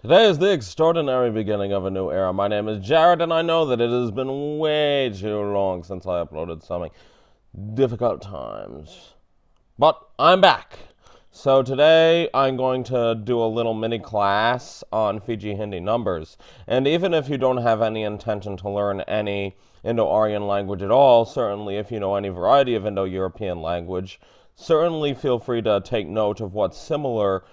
Today is the extraordinary beginning of a new era. My name is Jared, and I know that it has been way too long since I uploaded something. Difficult times. But I'm back. So today I'm going to do a little mini class on Fiji Hindi numbers. And even if you don't have any intention to learn any Indo-Aryan language at all, certainly if you know any variety of Indo-European language, certainly feel free to take note of what's similar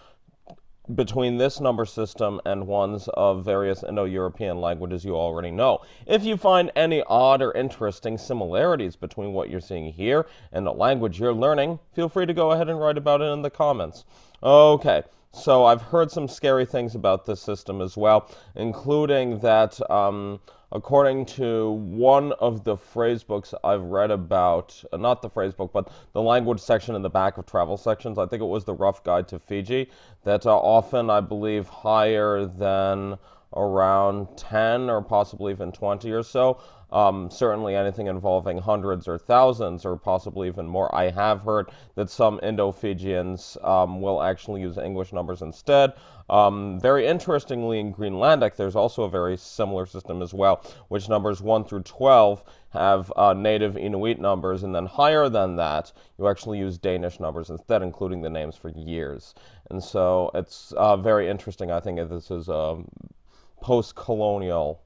between this number system and ones of various Indo-European languages you already know. If you find any odd or interesting similarities between what you're seeing here and the language you're learning, feel free to go ahead and write about it in the comments. Okay, so I've heard some scary things about this system as well, including that according to one of the phrase books I've read about, not the phrase book, but the language section in the back of travel sections, I think it was the Rough Guide to Fiji, that often, I believe, higher than around 10 or possibly even 20 or so. Certainly anything involving hundreds or thousands or possibly even more. I have heard that some Indo-Fijians will actually use English numbers instead. Very interestingly, in Greenlandic, there's also a very similar system as well, which numbers 1 through 12 have native Inuit numbers, and then higher than that, you actually use Danish numbers instead, including the names for years. And so it's very interesting. I think that this is a post-colonial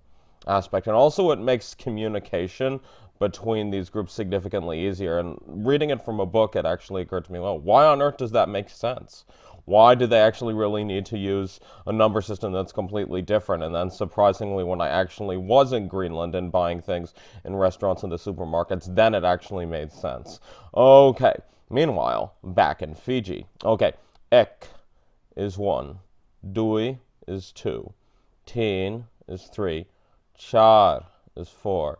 aspect, and also it makes communication between these groups significantly easier. And reading it from a book, it actually occurred to me, well, why on earth does that make sense? Why do they actually really need to use a number system that's completely different? And then surprisingly, when I actually was in Greenland and buying things in restaurants and the supermarkets, then it actually made sense. Okay, meanwhile, back in Fiji. Okay, ek is 1, dui is 2, teen is 3, char is 4,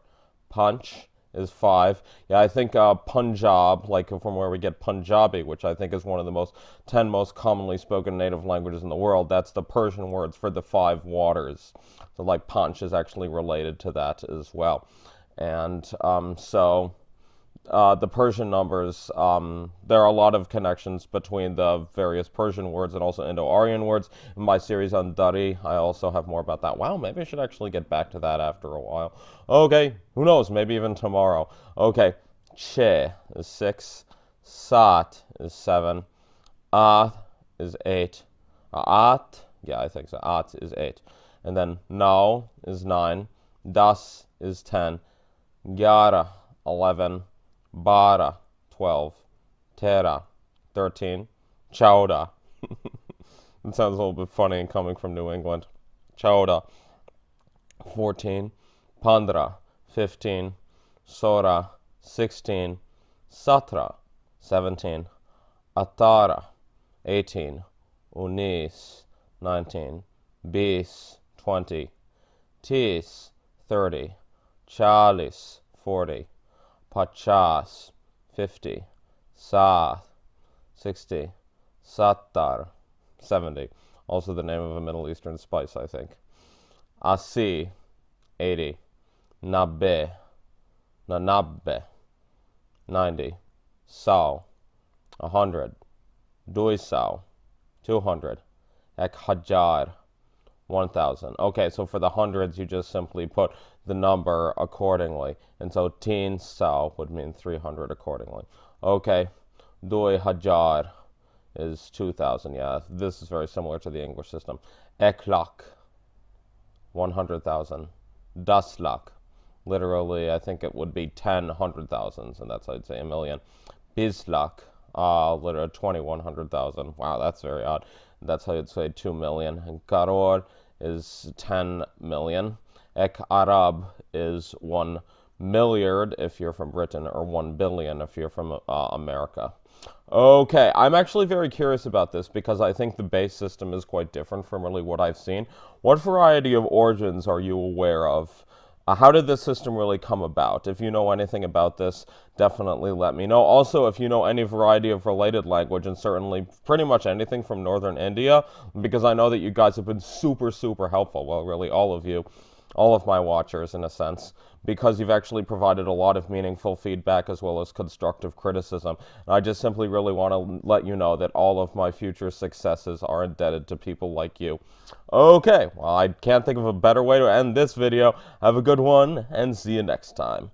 punch is 5. Yeah, I think Punjab, like from where we get Punjabi, which I think is one of the 10 most commonly spoken native languages in the world, that's the Persian words for the 5 waters. So like punch is actually related to that as well. And the Persian numbers, there are a lot of connections between the various Persian words and also Indo-Aryan words. In my series on Dari, I also have more about that. Wow, maybe I should actually get back to that after a while. Okay, who knows, maybe even tomorrow. Okay, che is 6, sat is 7, at is 8, at, yeah, I think so, at is 8, and then now is 9, das is 10, gyara, 11, bara, 12, tera, 13, chowda. It sounds a little bit funny coming from New England. Chowda, 14, pandra, 15, sora, 16, satra, 17, atara, 18, unis, 19, bis, 20, tis, 30, chalis, 40, pachas, 50, sath, 60, sattar, 70. Also the name of a Middle Eastern spice, I think. Asi, 80, nabbe, nanabbe, 90, sao, 100, duisao, 200, ek hajar, 1,000. Okay, so for the hundreds, you just simply put the number accordingly. And so teen sao would mean 300 accordingly. Okay, doi hajar is 2,000. Yeah, this is very similar to the English system. Ek lak, 100,000. Das lak, literally, I think it would be 10 100,000s, and that's how I'd say a million. Bis lak, literally 20 100,000. Wow, that's very odd. That's how you'd say 2 million. And karor is 10 million. Ek Arab is 1 milliard if you're from Britain, or 1 billion if you're from America. Okay, I'm actually very curious about this because I think the base system is quite different from really what I've seen. What variety of origins are you aware of? How did this system really come about? If you know anything about this, definitely let me know. Also, if you know any variety of related language, and certainly pretty much anything from northern India, because I know that you guys have been super, super helpful. Well, really, all of you. All of my watchers, in a sense, because you've actually provided a lot of meaningful feedback as well as constructive criticism. And I just simply really want to let you know that all of my future successes are indebted to people like you. Okay, well, I can't think of a better way to end this video. Have a good one, and see you next time.